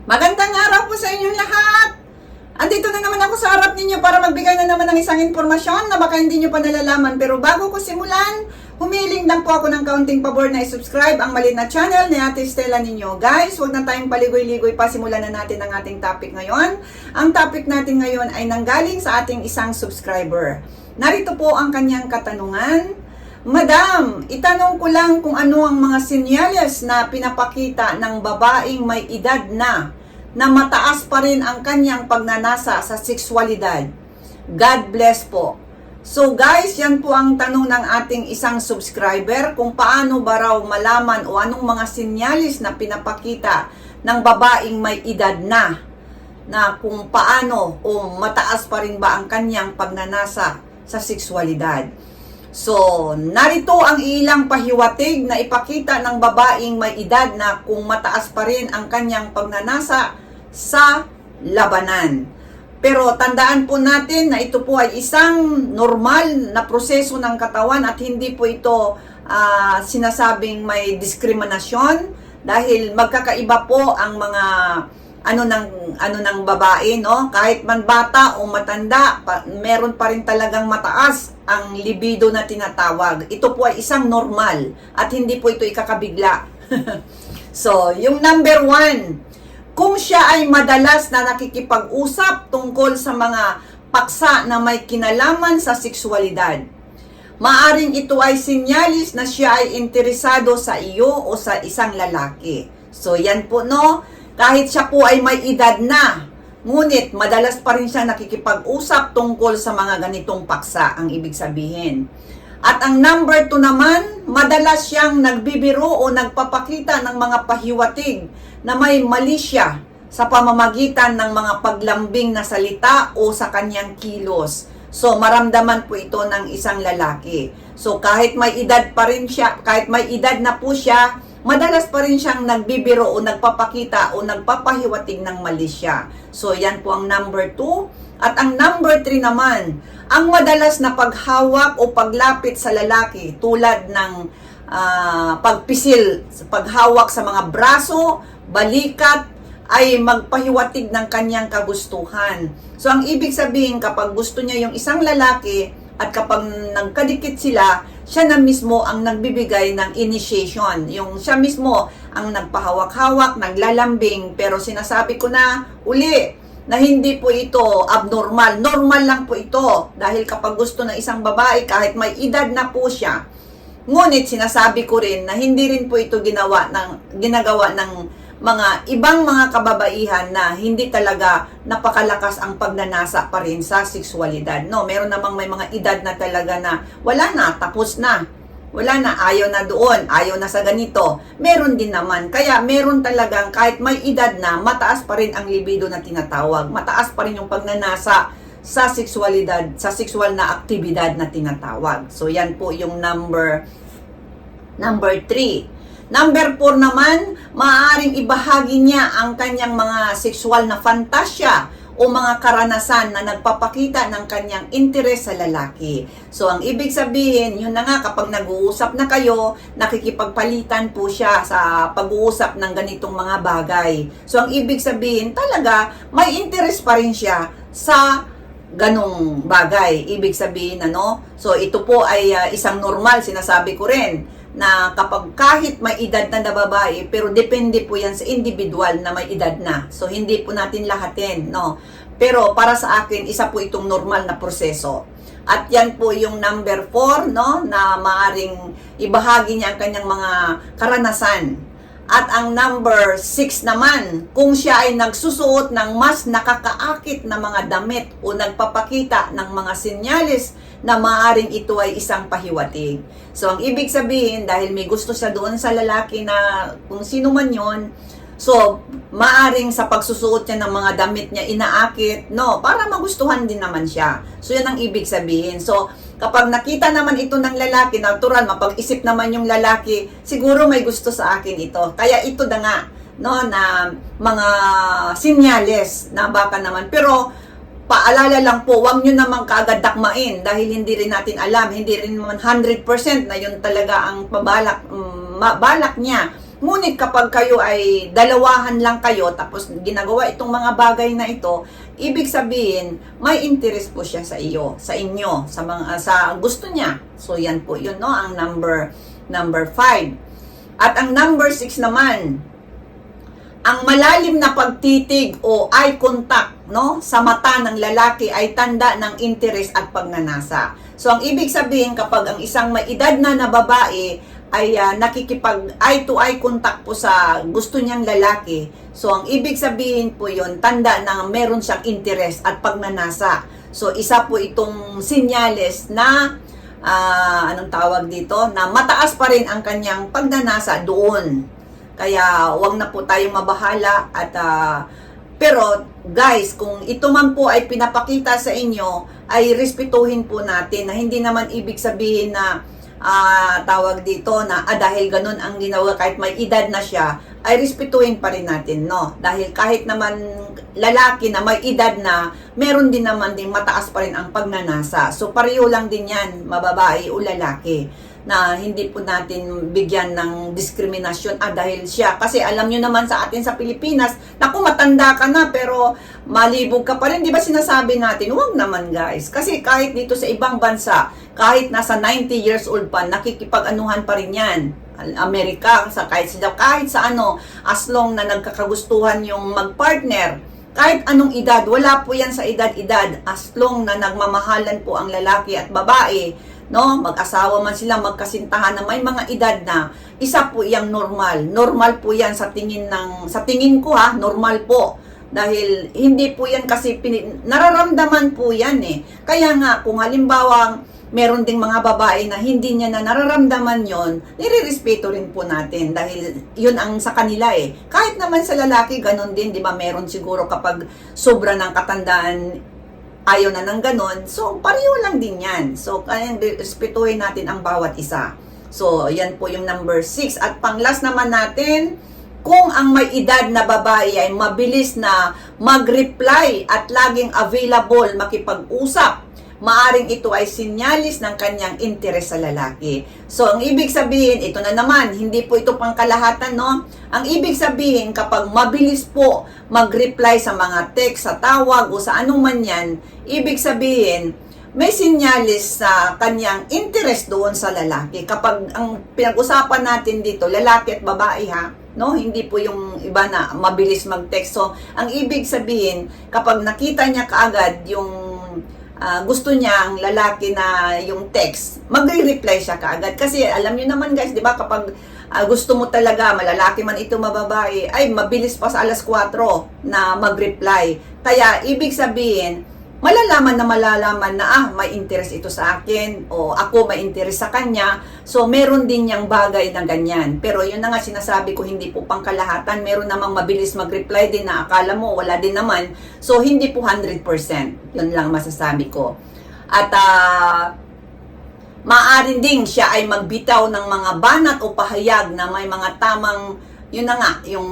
Magandang araw po sa inyong lahat! Andito na naman ako sa harap ninyo para magbigay na naman ng isang impormasyon na baka hindi nyo pa nalalaman. Pero bago ko simulan, humiling lang po ako ng kaunting pabor na i-subscribe ang maliit na channel ni Ate Stella ninyo. Guys, huwag na tayong paligoy-ligoy pa. Simulan na natin ang ating topic ngayon. Ang topic natin ngayon ay nanggaling sa ating isang subscriber. Narito po ang kanyang katanungan. Madam, itanong ko lang kung ano ang mga senyales na pinapakita ng babaeng may edad na mataas pa rin ang kanyang pagnanasa sa sexualidad. God bless po. So guys, yan po ang tanong ng ating isang subscriber, kung paano ba raw malaman o anong mga senyales na pinapakita ng babaeng may edad na kung paano o mataas pa rin ba ang kanyang pagnanasa sa sexualidad. So, narito ang ilang pahiwatig na ipakita ng babaeng may edad na kung mataas pa rin ang kanyang pagnanasa sa labanan. Pero tandaan po natin na ito po ay isang normal na proseso ng katawan at hindi po ito sinasabing may diskriminasyon dahil magkakaiba po ang mga ano ng babae, no? Kahit man bata o matanda, meron pa rin talagang mataas ang libido na tinatawag. Ito po ay isang normal at hindi po ito ikakabigla. So, yung number 1, kung siya ay madalas na nakikipag-usap tungkol sa mga paksa na may kinalaman sa sexualidad, maaring ito ay sinyalis na siya ay interesado sa iyo o sa isang lalaki. So, yan po, no? Kahit siya po ay may edad na, ngunit madalas pa rin siya nakikipag-usap tungkol sa mga ganitong paksa, ang ibig sabihin. At ang number 2 naman, madalas siyang nagbibiro o nagpapakita ng mga pahiwatig na may mali siya sa pamamagitan ng mga paglambing na salita o sa kanyang kilos. So, maramdaman po ito ng isang lalaki. So, kahit may edad pa rin siya, kahit may edad na po siya, madalas pa rin siyang nagbibiro o nagpapakita o nagpapahiwatig ng mali siya. So, yan po ang number 2. At ang number 3 naman, ang madalas na paghawak o paglapit sa lalaki tulad ng pagpisil, paghawak sa mga braso, balikat, ay magpahiwatig ng kanyang kagustuhan. So, ang ibig sabihin, kapag gusto niya yung isang lalaki at kapag nagkadikit sila, siya na mismo ang nagbibigay ng initiation. Yung siya mismo ang nagpahawak-hawak, naglalambing. Pero sinasabi ko na uli na hindi po ito abnormal. Normal lang po ito. Dahil kapag gusto ng isang babae, kahit may edad na po siya. Ngunit sinasabi ko rin na hindi rin po ito ginagawa ng mga ibang mga kababaihan na hindi talaga napakalakas ang pagnanasa pa rin sa sexualidad. No, meron namang may mga edad na talaga na wala na, tapos na. Wala na, ayaw na doon, ayaw na sa ganito. Meron din naman. Kaya meron talagang kahit may edad na, mataas pa rin ang libido na tinatawag. Mataas pa rin yung pagnanasa sa sexualidad, sa sexual na aktibidad na tinatawag. So yan po yung number 3. Number 4 naman, maaaring ibahagi niya ang kanyang mga sexual na fantasya o mga karanasan na nagpapakita ng kanyang interes sa lalaki. So, ang ibig sabihin, yun na nga, kapag nag-uusap na kayo, nakikipagpalitan po siya sa pag-uusap ng ganitong mga bagay. So, ang ibig sabihin, talaga, may interes pa rin siya sa ganong bagay. Ibig sabihin, ano? So, ito po ay isang normal, sinasabi ko rin, na kapag kahit may edad na babae, pero depende po yan sa individual na may edad na. So, hindi po natin lahatin, no? Pero para sa akin, isa po itong normal na proseso. At yan po yung number 4, no? Na maaring ibahagi niya ang kanyang mga karanasan. At ang number 6 naman, kung siya ay nagsusuot ng mas nakakaakit na mga damit o nagpapakita ng mga senyales na maaaring ito ay isang pahiwatig. So, ang ibig sabihin, dahil may gusto siya doon sa lalaki na kung sino man yon, so, maaring sa pagsusuot niya ng mga damit niya inaakit, no, para magustuhan din naman siya. So, yan ang ibig sabihin. So, kapag nakita naman ito ng lalaki, natural, mapag-isip naman yung lalaki, siguro may gusto sa akin ito. Kaya ito na nga, no, na mga sinyales na baka naman. Pero, paalala lang po, huwag nyo naman kaagad dakmain dahil hindi rin natin alam, hindi rin naman 100% na yun talaga ang balak niya Ngunit kapag kayo ay dalawahan lang kayo, tapos ginagawa itong mga bagay na ito, ibig sabihin, may interest po siya sa iyo, sa inyo, sa gusto niya. So, yan po yun, no? Ang number 5. At ang number 6 naman, ang malalim na pagtitig o eye contact, no, sa mata ng lalaki ay tanda ng interest at pagnanasa. So, ang ibig sabihin, kapag ang isang may edad na babae ay nakikipag eye-to-eye contact po sa gusto niyang lalaki, so, ang ibig sabihin po yon, tanda na meron siyang interest at pagnanasa. So, isa po itong sinyales na, anong tawag dito, na mataas pa rin ang kanyang pagnanasa doon. Kaya wag na po tayong mabahala at pero guys, kung ito man po ay pinapakita sa inyo, ay respetuhin po natin na hindi naman ibig sabihin na tawag dito na dahil ganun ang ginawa kahit may edad na siya, ay respetuhin pa rin natin, no? Dahil kahit naman lalaki na may edad na, meron din naman din mataas pa rin ang pagnanasa. So pareho lang din yan, mababae o lalaki, na hindi po natin bigyan ng diskriminasyon dahil siya. Kasi alam nyo naman sa atin sa Pilipinas, naku, matanda ka na pero malibog ka pa rin. Di ba sinasabi natin? Huwag naman guys. Kasi kahit dito sa ibang bansa, kahit nasa 90 years old pa, nakikipag-anuhan pa rin yan. Amerika, kahit sa ano, as long na nagkakagustuhan yung mag-partner, kahit anong edad, wala po yan sa edad-edad, as long na nagmamahalan po ang lalaki at babae, no, mag-asawa man sila, magkasintahan na may mga edad na, isa po yang normal. Normal po yan sa tingin ko normal po. Dahil hindi po yan kasi nararamdaman po yan eh. Kaya nga, kung halimbawa meron ding mga babae na hindi niya na nararamdaman yon, nire-respeto rin po natin dahil yun ang sa kanila eh. Kahit naman sa lalaki, ganun din, di ba? Meron siguro kapag sobra ng katandaan, ayaw na ng ganon. So, pareho lang din yan. So, kaya respetuhin natin ang bawat isa. So, yan po yung number 6. At pang-last naman natin, kung ang may edad na babae ay mabilis na mag-reply at laging available makipag-usap, maaring ito ay sinyalis ng kanyang interes sa lalaki. So, ang ibig sabihin, ito na naman, hindi po ito pangkalahatan, no? Ang ibig sabihin, kapag mabilis po mag-reply sa mga text, sa tawag, o sa anong man yan, ibig sabihin, may sinyalis sa kanyang interest doon sa lalaki. Kapag ang pinag-usapan natin dito, lalaki at babae no? Hindi po yung iba na mabilis mag-text. So, ang ibig sabihin, kapag nakita niya kaagad yung gusto niya ang lalaki na yung text, magre-reply siya kaagad. Kasi alam niyo naman guys, di ba, kapag gusto mo talaga, malalaki man ito mababae, ay mabilis pa sa alas 4 na mag-reply. Kaya ibig sabihin, malalaman na may interest ito sa akin o ako may interest sa kanya. So meron din niyang bagay na ganyan. Pero yun na nga sinasabi ko, hindi po pangkalahatan. Meron namang mabilis mag-reply din na akala mo wala din naman. So hindi po 100%. Yun lang masasabi ko. At maaari ding siya ay magbitaw ng mga banat o pahayag na may mga tamang, yun na nga, yung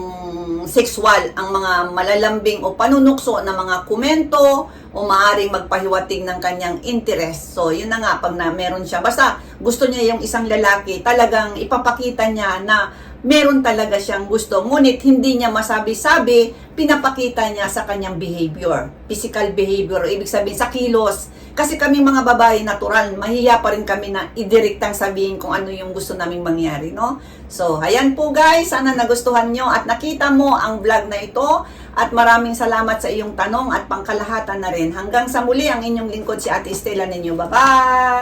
sexual, ang mga malalambing o panunukso na mga komento o maaring magpahiwatig ng kanyang interest. So, yun na nga, pag na meron siya, basta gusto niya yung isang lalaki, talagang ipapakita niya na meron talaga siyang gusto. Ngunit hindi niya masabi-sabi, pinapakita niya sa kanyang behavior, physical behavior, ibig sabihin sa kilos. Kasi kami mga babae, natural, mahiya pa rin kami na idirektang sabihin kung ano yung gusto naming mangyari, no? So, ayan po guys, sana nagustuhan nyo at nakita mo ang vlog na ito. At maraming salamat sa iyong tanong at pangkalahatan na rin. Hanggang sa muli, ang inyong lingkod si Ate Estela ninyo. Bye-bye!